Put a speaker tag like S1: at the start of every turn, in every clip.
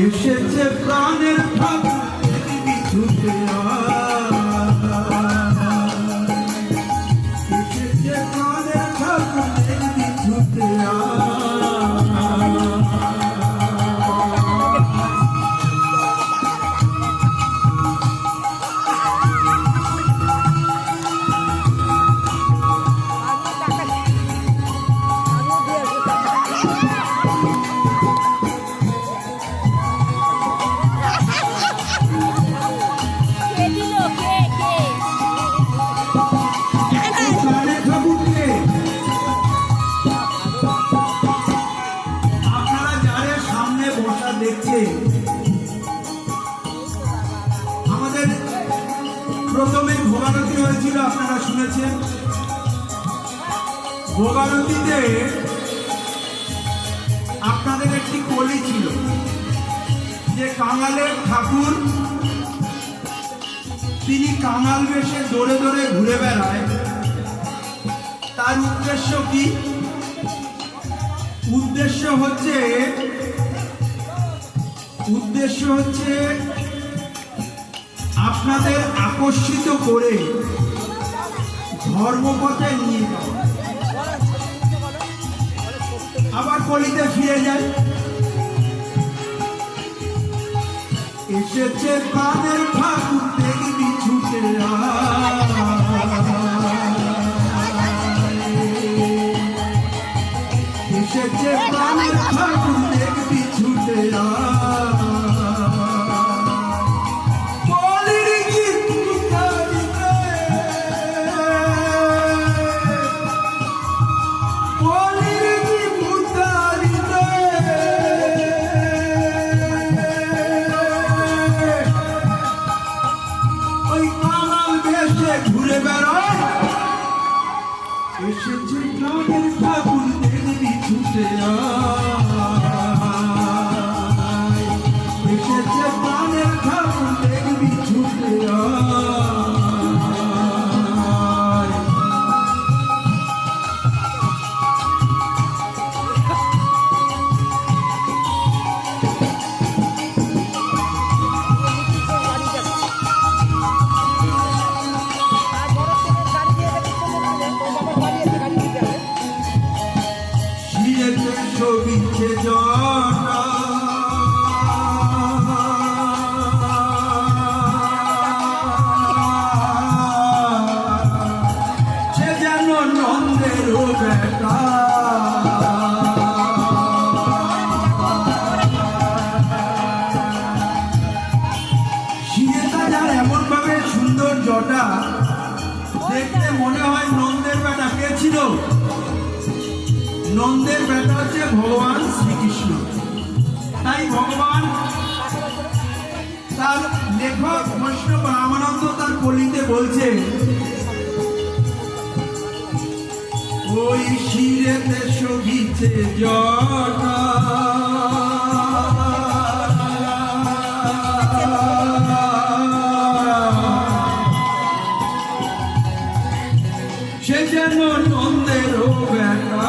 S1: এসেছে প্রাণের ঠাকুর ছুটে এসেছে প্রাণের ঠাকুর ছুটে আমাদের প্রথমে ভোগারতি হয়েছিল, আপনারা শুনেছেন। ভোগারতিতে আপনাদের একটি কলি ছিল যে কাঙালের ঠাকুর, তিনি কাঙাল বেশে দৌড়ে দৌড়ে ঘুরে বেড়ায়। তার উদ্দেশ্য কি? উদ্দেশ্য হচ্ছে আপনাদের আকর্ষিত করে ধর্মপথে নিয়ে যাওয়া। আবার কলিতে ফিরে যায়। এসেছে প্রাণের ঠাকুর দেখবি ছুটে এসেছে প্রাণের ঠাকুর দেখবি ছুটে ঘুরে বেড়ায়। এসেছে প্রাণের ঠাকুর দেখবি ছুটে এসেছে প্রাণের ঠাকুর দেখবি ছুটে ছবিছে জটা সে যেন নন্দের বেটা। শিরেটা যার এমন ভাবে সুন্দর জটা, দেখতে মনে হয় নন্দের বেটা। কে ছিল? নন্দের বেটা হচ্ছে ভগবান শ্রীকৃষ্ণ। তাই ভগবান তার লেখক বৈষ্ণব রামানন্দ তার কলিতে বলছে, ওই শিরেতে শোভিছে জটা সে যেন নন্দের বেটা।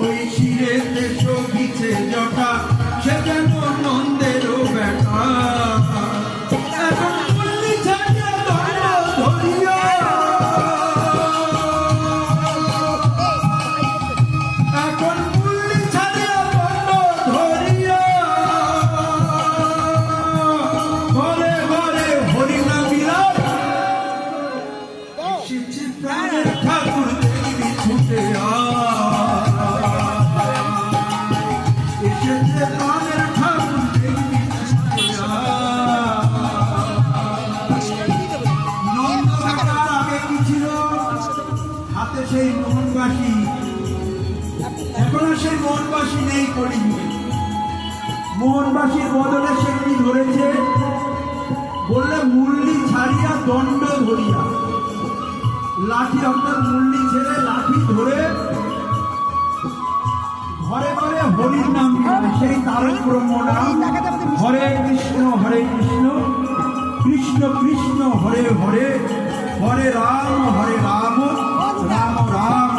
S1: ওই শিরেতে শোভিছে জটা সে যেন নন্দের বেটা। এখন মুরলি ছাড়িয়া দণ্ড ধরিয়া, এখন মুরলি ছাড়িয়া দণ্ড ধরিয়া ঘরে ঘরে হরিনাম বিলাপ। এসেছে প্রাণের ঠাকুর দেখবি ছুটে এসেছে প্রাণের ঠাকুর দেখবি ছুটে নন্দ বেটার আগে কি ছিল? হাতে সেই মোহনবাসী। এখন আর সেই মোহনবাসী নেই কলিযুগে। মোহনবাসীর বদলে সে কি ধরেছে? বললে মুরলি ছাড়িয়া দণ্ড ধরিয়া। লাঠি, অর্থাৎ মুরলি ছেড়ে লাঠি ধরে ঘরে ঘরে হরির নাম দিবে। সেই তারক ব্রহ্ম নাম হরে কৃষ্ণ কৃষ্ণ কৃষ্ণ হরে হরে, হরে রাম রাম রাম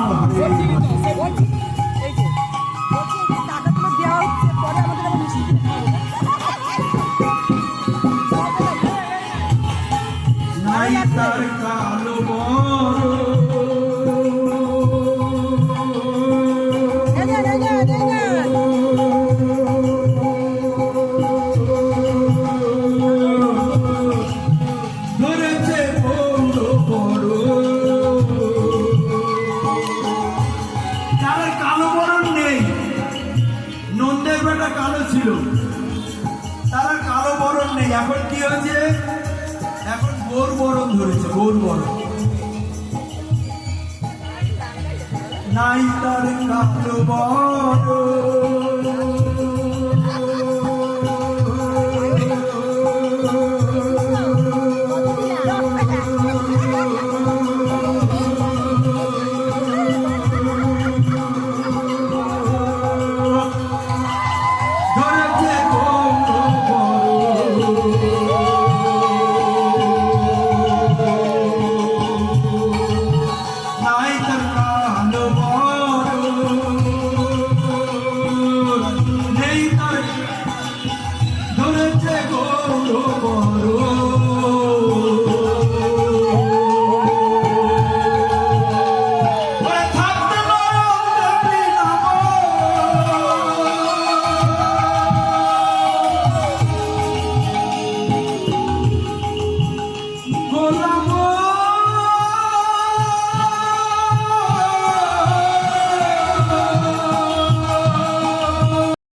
S1: হয়েছে এখন গৌর বরণ ধরেছে, গৌর বরণ। নাই তার কালো বরণ